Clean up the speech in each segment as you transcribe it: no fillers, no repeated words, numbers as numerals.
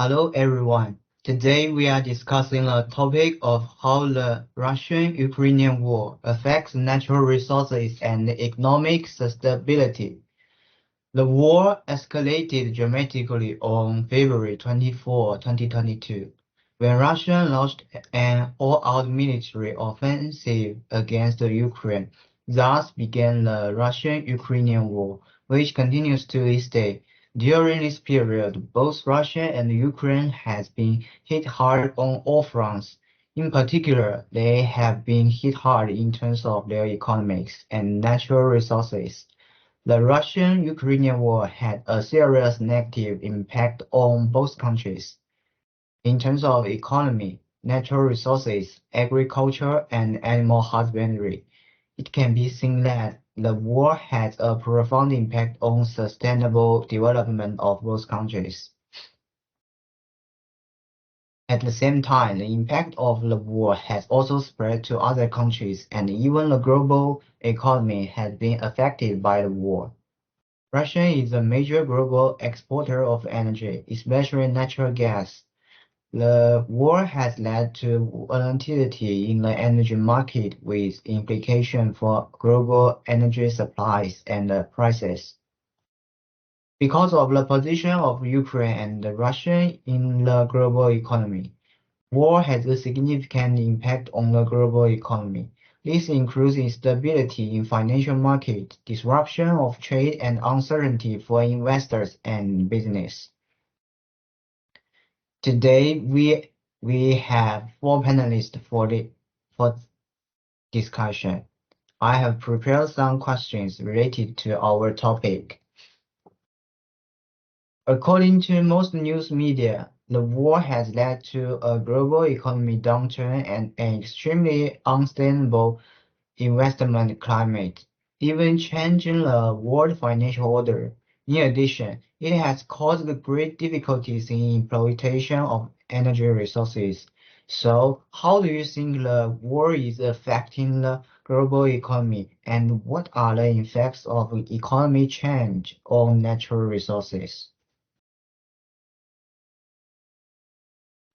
Hello everyone. Today we are discussing the topic of how the Russian-Ukrainian war affects natural resources and economic stability. The war escalated dramatically on February 24, 2022, when Russia launched an all-out military offensive against Ukraine. Thus began the Russian-Ukrainian war, which continues to this day. During this period, both Russia and Ukraine has been hit hard on all fronts. In particular, they have been hit hard in terms of their economics and natural resources. The Russian-Ukrainian war had a serious negative impact on both countries. In terms of economy, natural resources, agriculture, and animal husbandry, it can be seen that the war had a profound impact on sustainable development of both countries. At the same time, the impact of the war has also spread to other countries, and even the global economy has been affected by the war. Russia is a major global exporter of energy, especially natural gas. The war has led to volatility in the energy market with implications for global energy supplies and prices. Because of the position of Ukraine and Russia in the global economy, war has a significant impact on the global economy. This includes instability in financial markets, disruption of trade, and uncertainty for investors and business. Today, we have four panelists for discussion. I have prepared some questions related to our topic. According to most news media, the war has led to a global economy downturn and an extremely unstable investment climate, even changing the world financial order. In addition, it has caused great difficulties in exploitation of energy resources. So, how do you think the war is affecting the global economy, and what are the effects of economy change on natural resources?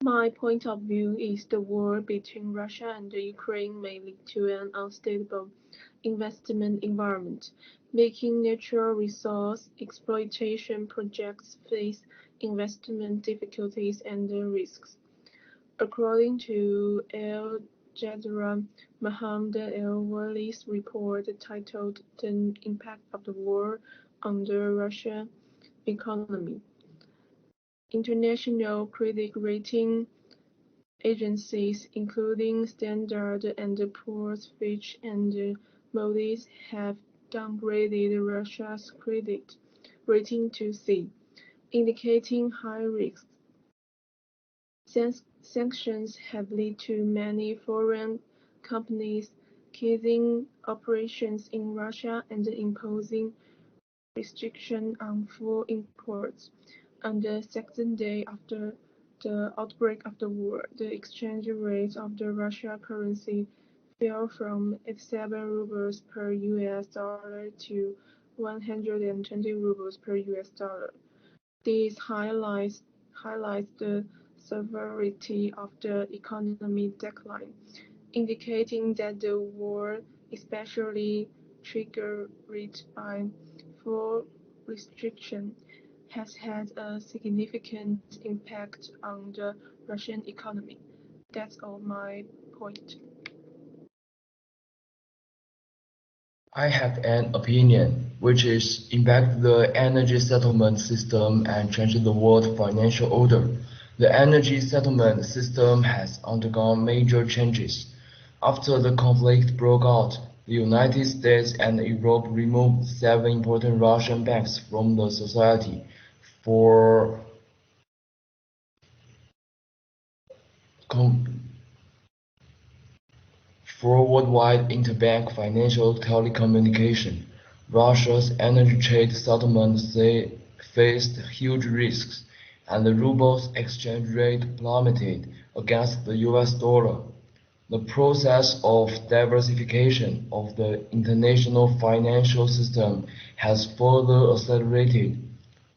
My point of view is the war between Russia and Ukraine may lead to an unstable investment environment, making natural resource exploitation projects face investment difficulties and risks. According to Al Jazeera, Mohammed Al-Wali's report titled "The Impact of the War on the Russian Economy," international credit rating agencies, including Standard and Poor's, Fitch, and Moody's, have downgraded Russia's credit rating to C, indicating high risk. Sanctions have led to many foreign companies ceasing operations in Russia and imposing restrictions on food imports. On the second day after the outbreak of the war, the exchange rate of the Russian currency fell from 87 rubles per US dollar to 120 rubles per US dollar. This highlights the severity of the economic decline, indicating that the war, especially triggered by food restriction, has had a significant impact on the Russian economy. That's all my point. I have an opinion, which is impact the energy settlement system and change the world financial order. The energy settlement system has undergone major changes. After the conflict broke out, the United States and Europe removed 7 important Russian banks from the society for worldwide interbank financial telecommunication. Russia's energy trade settlement faced huge risks, and the ruble's exchange rate plummeted against the US dollar. The process of diversification of the international financial system has further accelerated.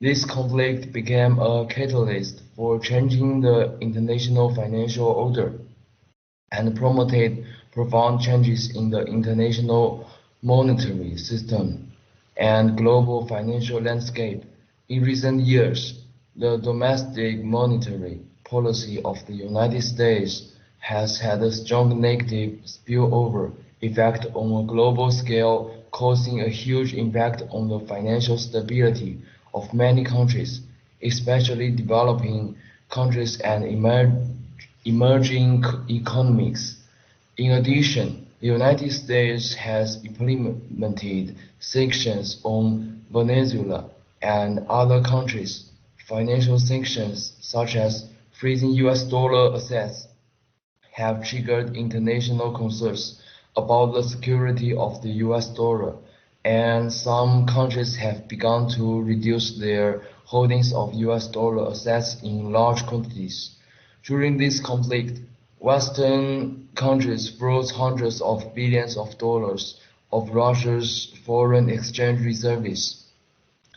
This conflict became a catalyst for changing the international financial order and promoted profound changes in the international monetary system and global financial landscape. In recent years, the domestic monetary policy of the United States has had a strong negative spillover effect on a global scale, causing a huge impact on the financial stability of many countries, especially developing countries and emerging economies. In addition, the United States has implemented sanctions on Venezuela and other countries. Financial sanctions, such as freezing US dollar assets, have triggered international concerns about the security of the US dollar, and some countries have begun to reduce their holdings of US dollar assets in large quantities. During this conflict, Western countries froze hundreds of billions of dollars of Russia's foreign exchange reserves,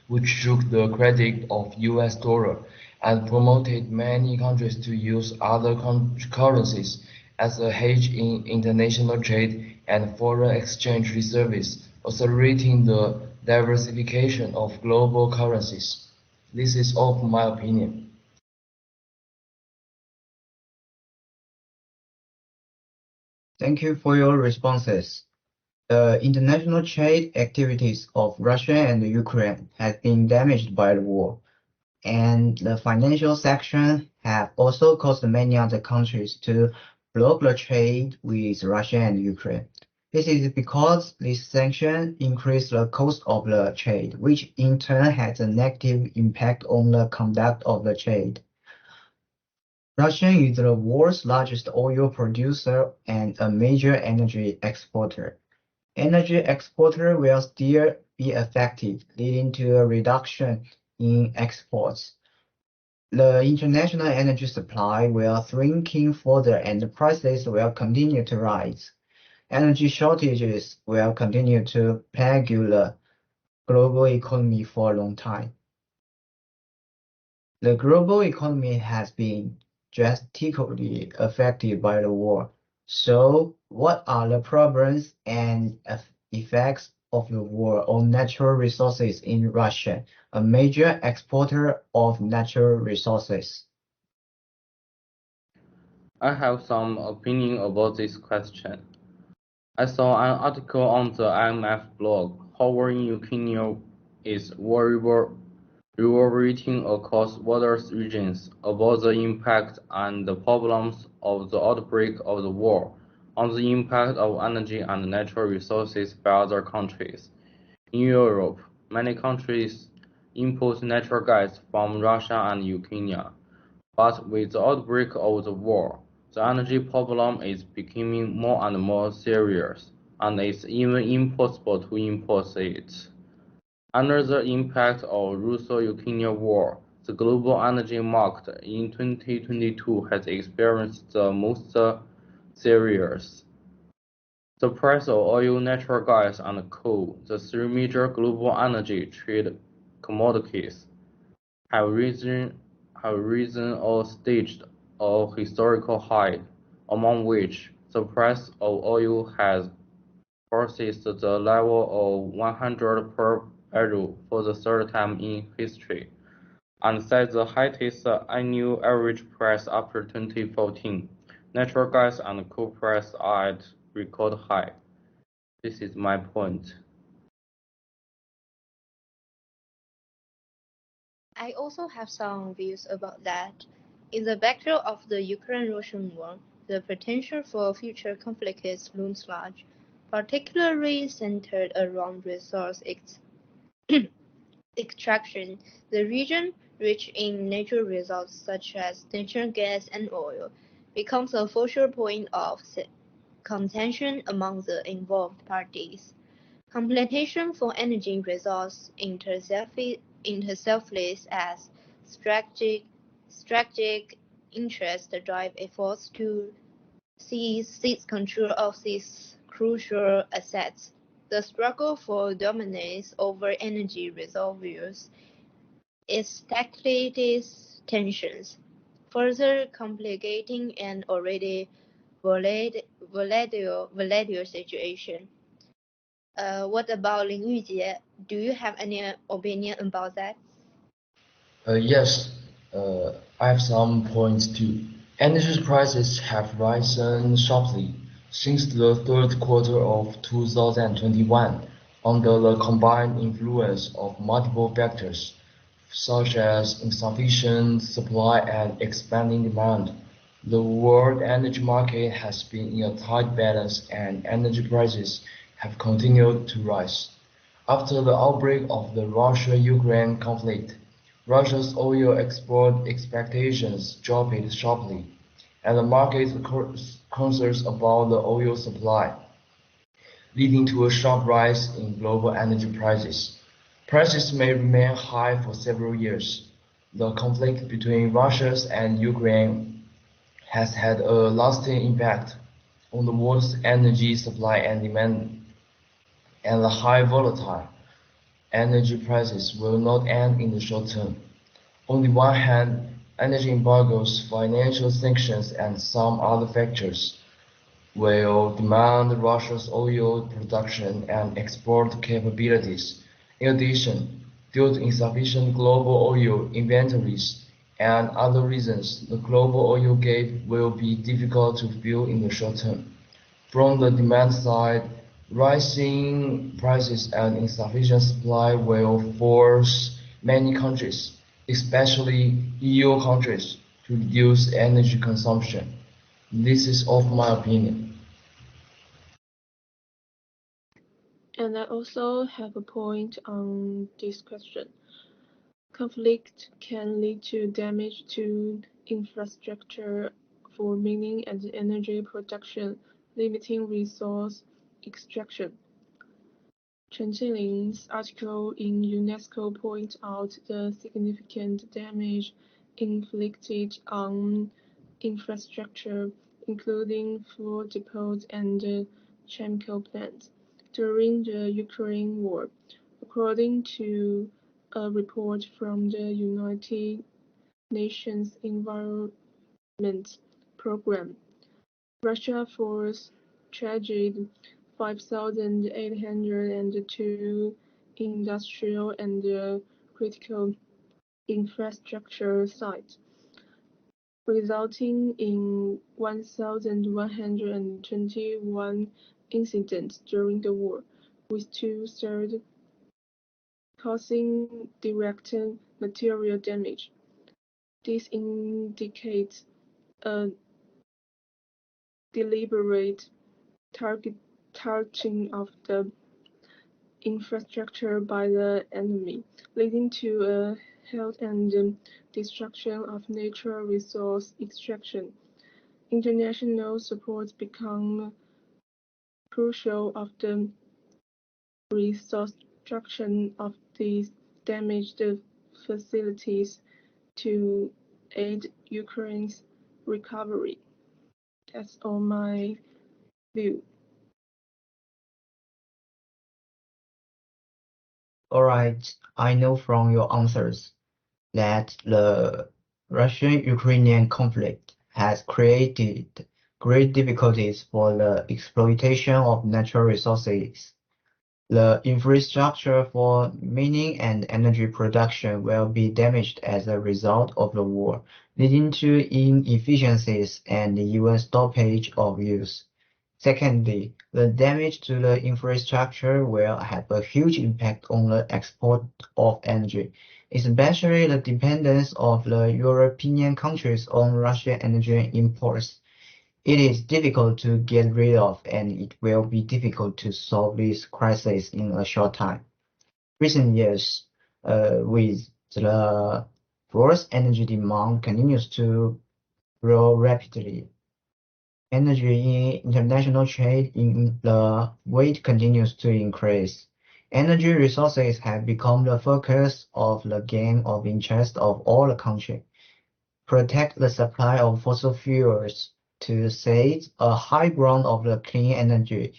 which shook the credit of US dollar and promoted many countries to use other currencies as a hedge in international trade and foreign exchange reserves, accelerating the diversification of global currencies. This is all my opinion. Thank you for your responses. The international trade activities of Russia and Ukraine have been damaged by the war, and the financial sanction have also caused many other countries to block the trade with Russia and Ukraine. This is because this sanction increased the cost of the trade, which in turn has a negative impact on the conduct of the trade. Russia is the world's largest oil producer and a major energy exporter. Energy exporter will still be affected, leading to a reduction in exports. The international energy supply will shrinking further and the prices will continue to rise. Energy shortages will continue to plague the global economy for a long time. The global economy has been drastically affected by the war. So, what are the problems and effects of the war on natural resources in Russia, a major exporter of natural resources? I have some opinion about this question. I saw an article on the IMF blog how war in Ukraine is reverberating across various regions about the impact and the problems of the outbreak of the war on the impact of energy and natural resources by other countries. In Europe, many countries import natural gas from Russia and Ukraine, but with the outbreak of the war, the energy problem is becoming more and more serious, and it's even impossible to import it. Under the impact of Russo-Ukrainian War, the global energy market in 2022 has experienced the most serious. The price of oil, natural gas, and coal, the three major global energy trade commodities, have risen or staged a historical high, among which the price of oil has crossed the level of 100 per barrel for the third time in history, and set the highest annual average price after 2014. Natural gas and coal prices are at record high. This is my point. I also have some views about that. In the backdrop of the Ukraine-Russian war, the potential for future conflicts looms large, particularly centered around resource extraction. The region, rich in natural resources such as natural gas and oil, becomes a focal point of contention among the involved parties. Competition for energy resources interselfless as strategic interests drive efforts to seize control of these crucial assets. The struggle for dominance over energy reservoirs escalates tensions. further complicating an already volatile situation. What about Lin Yujie? Do you have any opinion about that? Yes, I have some points too. Energy prices have risen sharply since the third quarter of 2021 under the combined influence of multiple factors, such as insufficient supply and expanding demand. The world energy market has been in a tight balance and energy prices have continued to rise. After the outbreak of the Russia-Ukraine conflict, Russia's oil export expectations dropped sharply, and the market concerns about the oil supply, leading to a sharp rise in global energy prices. Prices may remain high for several years. The conflict between Russia and Ukraine has had a lasting impact on the world's energy supply and demand, and the high volatile energy prices will not end in the short term. On the one hand, energy embargoes, financial sanctions, and some other factors will demand Russia's oil production and export capabilities. In addition, due to insufficient global oil inventories and other reasons, the global oil gap will be difficult to fill in the short term. From the demand side, rising prices and insufficient supply will force many countries, especially EU countries, to reduce energy consumption. This is of my opinion. And I also have a point on this question. Conflict can lead to damage to infrastructure for mining and energy production, limiting resource extraction. Chen Qinlin's article in UNESCO points out the significant damage inflicted on infrastructure, including fuel depots and chemical plants, during the Ukraine war. According to a report from the United Nations Environment Programme, Russia forced tragedied 5,802 industrial and critical infrastructure sites, resulting in 1,121 incidents during the war, with 2/3 causing direct material damage. This indicates a deliberate targeting of the infrastructure by the enemy, leading to a halt and destruction of natural resource extraction. International support becomes crucial of the reconstruction of these damaged facilities to aid Ukraine's recovery. That's all my view. All right, I know from your answers that the Russian-Ukrainian conflict has created great difficulties for the exploitation of natural resources. The infrastructure for mining and energy production will be damaged as a result of the war, leading to inefficiencies and even stoppage of use. Secondly, the damage to the infrastructure will have a huge impact on the export of energy, especially the dependence of the European countries on Russian energy imports. It is difficult to get rid of, and it will be difficult to solve this crisis in a short time. Recent years, with the world's energy demand continues to grow rapidly, energy in international trade in the weight continues to increase. Energy resources have become the focus of the game of interest of all the countries. Protect the supply of fossil fuels to seize a high ground of the clean energy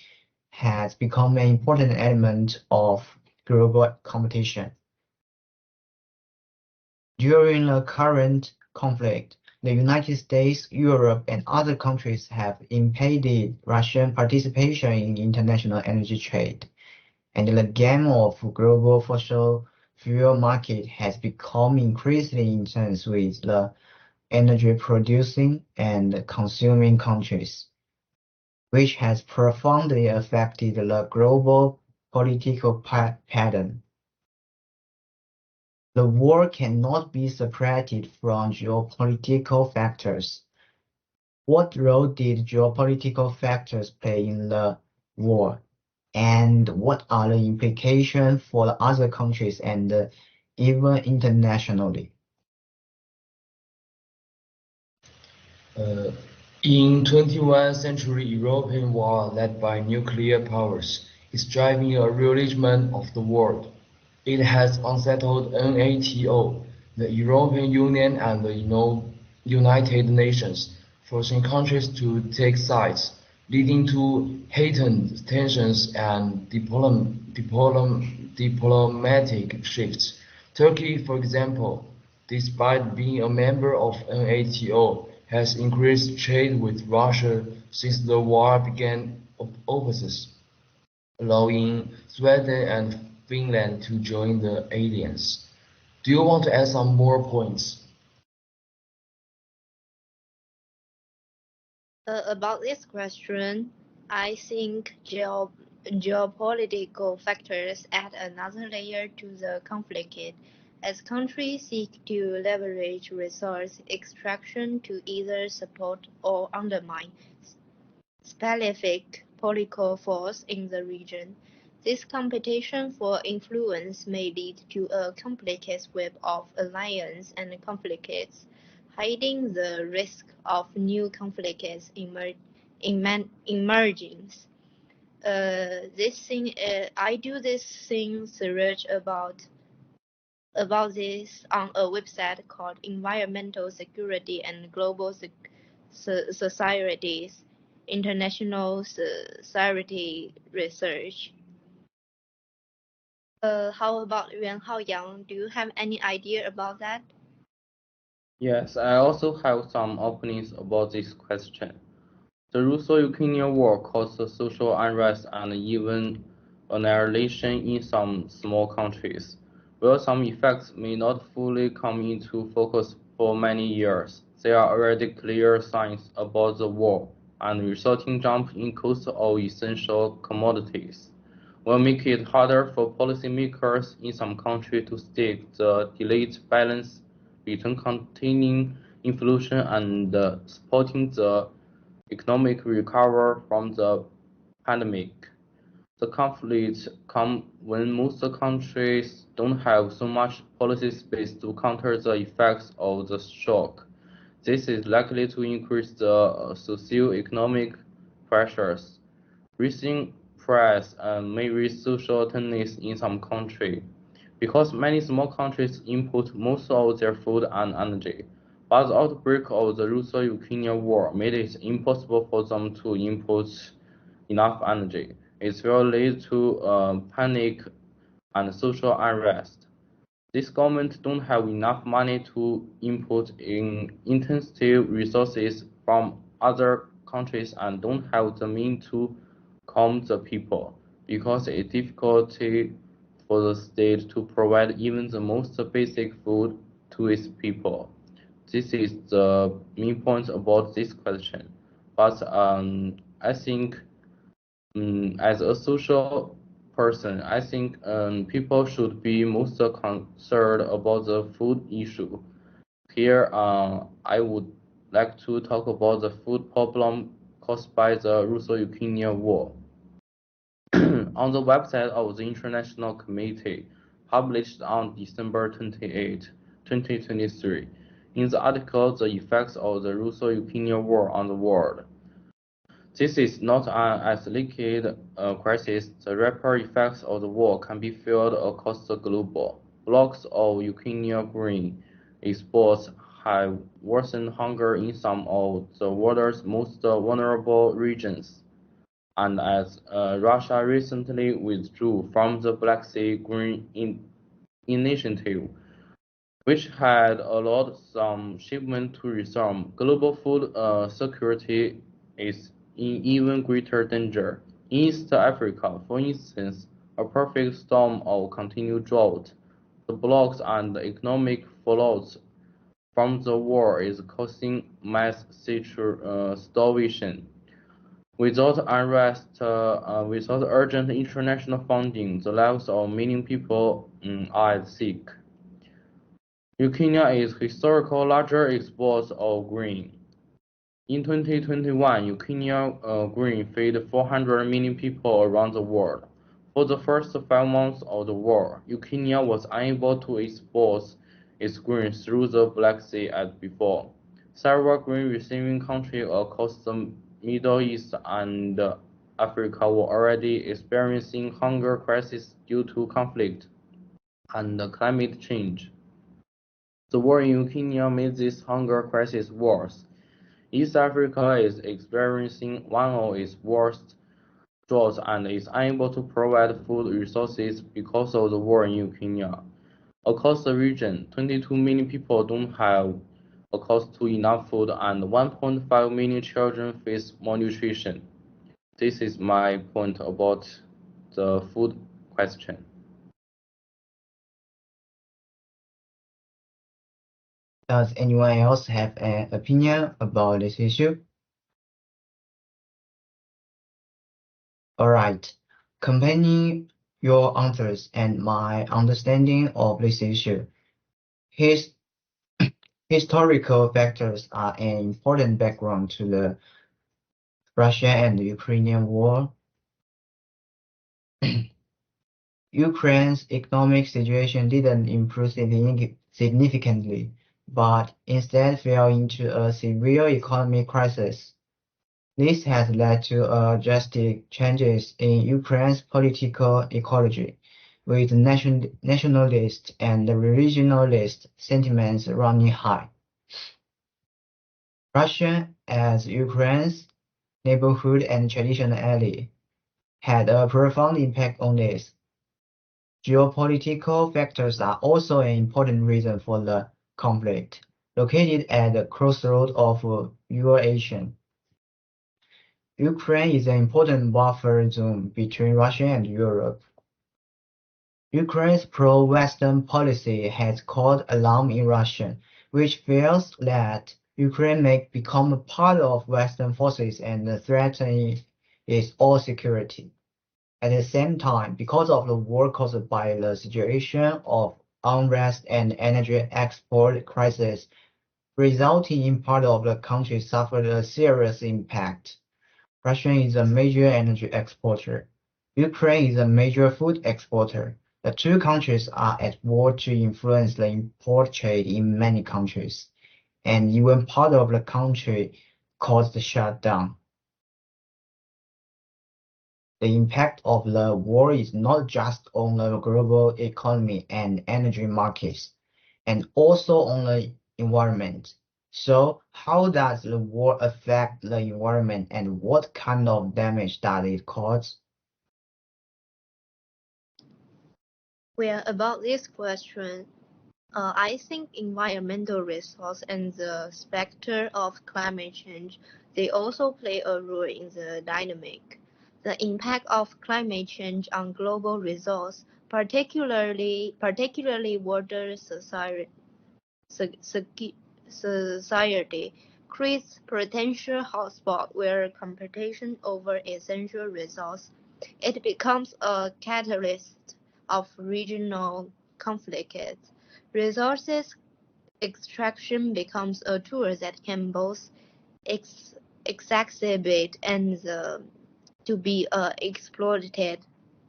has become an important element of global competition. During the current conflict, The United States, Europe, and other countries have impeded Russian participation in international energy trade, and the game of global fossil fuel market has become increasingly intense with the energy-producing and consuming countries, which has profoundly affected the global political pattern. The war cannot be separated from geopolitical factors. What role did geopolitical factors play in the war, and what are the implications for the other countries and even internationally? In 21st century European war led by nuclear powers is driving a rearrangement of the world. It has unsettled NATO, the European Union and the United Nations, forcing countries to take sides, leading to heightened tensions and diplomatic shifts. Turkey, for example, despite being a member of NATO, has increased trade with Russia since the war began overseas, allowing Sweden and Finland to join the alliance. Do you want to add some more points? About this question, I think geopolitical factors add another layer to the conflict as countries seek to leverage resource extraction to either support or undermine specific political force in the region. This competition for influence may lead to a complex web of alliances and conflicts, hiding the risk of new conflicts emerging. I do this thing research about this on a website called Environmental Security and Global Societies International Society Research. How about Yuan Haoyang? Do you have any idea about that? Yes, I also have some opinions about this question. The Russo-Ukrainian War caused social unrest and even annihilation in some small countries. While some effects may not fully come into focus for many years, there are already clear signs about the war, and resulting jump in cost of essential commodities will make it harder for policymakers in some countries to strike the delicate balance between containing inflation and supporting the economic recovery from the pandemic. The conflict comes when most countries don't have so much policy space to counter the effects of the shock. This is likely to increase the socio-economic pressures, raising price and may raise social tensions in some countries. Because many small countries import most of their food and energy, but the outbreak of the Russo-Ukrainian War made it impossible for them to import enough energy. It will lead to panic and social unrest. This government don't have enough money to import intensive resources from other countries and don't have the means to calm the people because it's difficult for the state to provide even the most basic food to its people. This is the main point about this question. But I think as a social person, I think people should be most concerned about the food issue. Here, I would like to talk about the food problem caused by the Russo-Ukrainian War. On the website of the International Committee, published on December 28, 2023, in the article The Effects of the Russo-Ukrainian War on the World. This is not an isolated crisis. The ripple effects of the war can be felt across the globe. Blocks of Ukrainian grain exports have worsened hunger in some of the world's most vulnerable regions. And as Russia recently withdrew from the Black Sea Grain Initiative, which had allowed some shipment to resume. Global food security is in even greater danger. In East Africa, for instance, a perfect storm of continued drought, the blocks and economic fallout from the war is causing mass starvation. Without unrest, without urgent international funding, the lives of many people are at stake. Ukraine is historical larger exporter of grain. In 2021, Ukrainian grain fed 400 million people around the world. For the first 5 months of the war, Ukraine was unable to export its grain through the Black Sea as before. Several grain-receiving countries across the Middle East and Africa were already experiencing hunger crises due to conflict and climate change. The war in Ukraine made this hunger crisis worse. East Africa is experiencing one of its worst droughts and is unable to provide food resources because of the war in Ukraine. Across the region, 22 million people don't have access to enough food and 1.5 million children face malnutrition. This is my point about the food question. Does anyone else have an opinion about this issue? Alright, combining your answers and my understanding of this issue, historical factors are an important background to the Russia and Ukrainian war. Ukraine's economic situation didn't improve significantly, but instead fell into a severe economic crisis. This has led to drastic changes in Ukraine's political ecology, with nationalist and regionalist sentiments running high. Russia, as Ukraine's neighborhood and traditional ally, had a profound impact on this. Geopolitical factors are also an important reason for the conflict. Located at the crossroads of Eurasia, Ukraine is an important buffer zone between Russia and Europe. Ukraine's pro-Western policy has caused alarm in Russia, which fears that Ukraine may become a part of Western forces and threaten its own security. At the same time, because of the war caused by the situation of unrest and energy export crisis, resulting in part of the country suffered a serious impact. Russia is a major energy exporter. Ukraine is a major food exporter. The two countries are at war to influence the import trade in many countries, and even part of the country caused the shutdown. The impact of the war is not just on the global economy and energy markets, and also on the environment. So how does the war affect the environment and what kind of damage does it cause? Well, about this question, I think environmental resource and the specter of climate change, they also play a role in the dynamic. The impact of climate change on global resource, particularly water society, creates potential hotspot where competition over essential resource. It becomes a catalyst of regional conflicts. Resources extraction becomes a tool that can both ex- exacerbate and to be exploited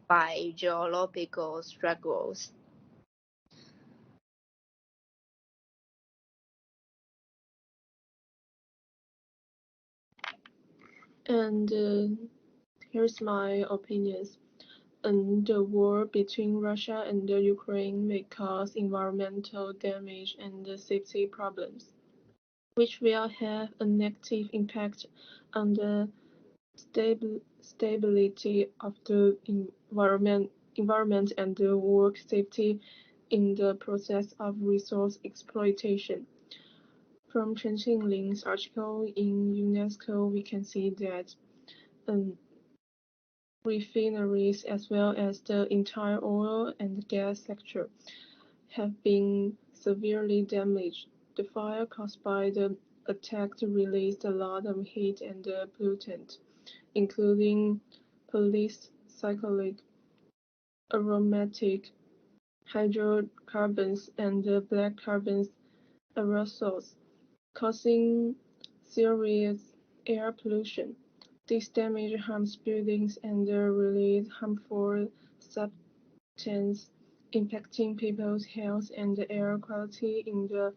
by geological struggles. And here's my opinions. The war between Russia and Ukraine may cause environmental damage and safety problems, which will have a negative impact on the stability of the environment and the work safety in the process of resource exploitation. From Chen Xinling's article in UNESCO, we can see that refineries as well as the entire oil and gas sector have been severely damaged. The fire caused by the attack released a lot of heat and pollutant, including polycyclic, aromatic hydrocarbons and black carbon aerosols, causing serious air pollution. This damage harms buildings and release harmful substances, impacting people's health and air quality in the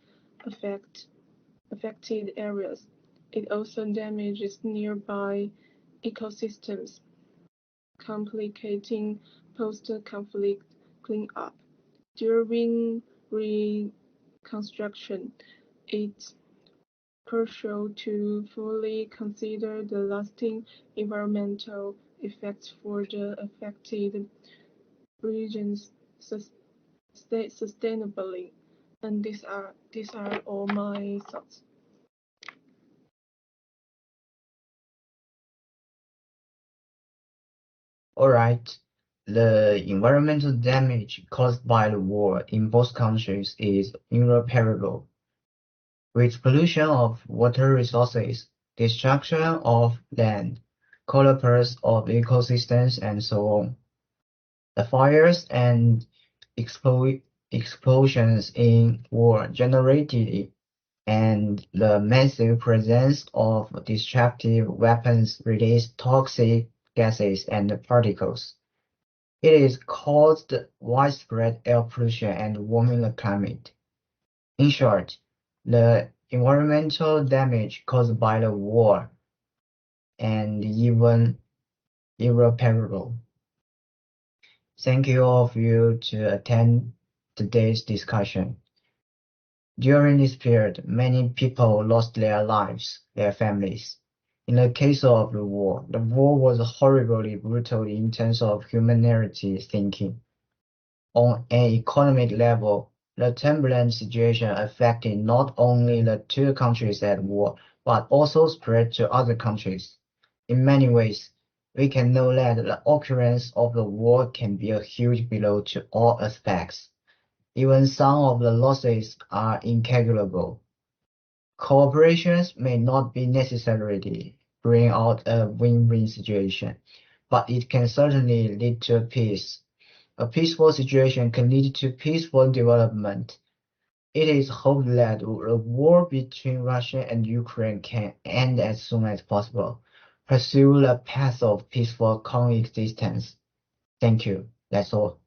affected areas. It also damages nearby ecosystems, complicating post-conflict cleanup. During reconstruction, it's crucial to fully consider the lasting environmental effects for the affected regions sustainably. And these are all my thoughts. All right. The environmental damage caused by the war in both countries is irreparable, with pollution of water resources, destruction of land, collapse of ecosystems, and so on. The fires and explosions in war generated and the massive presence of destructive weapons release toxic gases and particles. It has caused widespread air pollution and warming the climate. In short, the environmental damage caused by the war and even irreparable. Thank you all of you to attend today's discussion. During this period, many people lost their lives, their families. In the case of the war was horribly brutal in terms of humanitarian thinking. On an economic level, the turbulent situation affected not only the two countries at war, but also spread to other countries. In many ways, we can know that the occurrence of the war can be a huge blow to all aspects. Even some of the losses are incalculable. Cooperations may not be necessarily bring out a win-win situation, but it can certainly lead to peace. A peaceful situation can lead to peaceful development. It is hoped that the war between Russia and Ukraine can end as soon as possible. Pursue the path of peaceful coexistence. Thank you. That's all.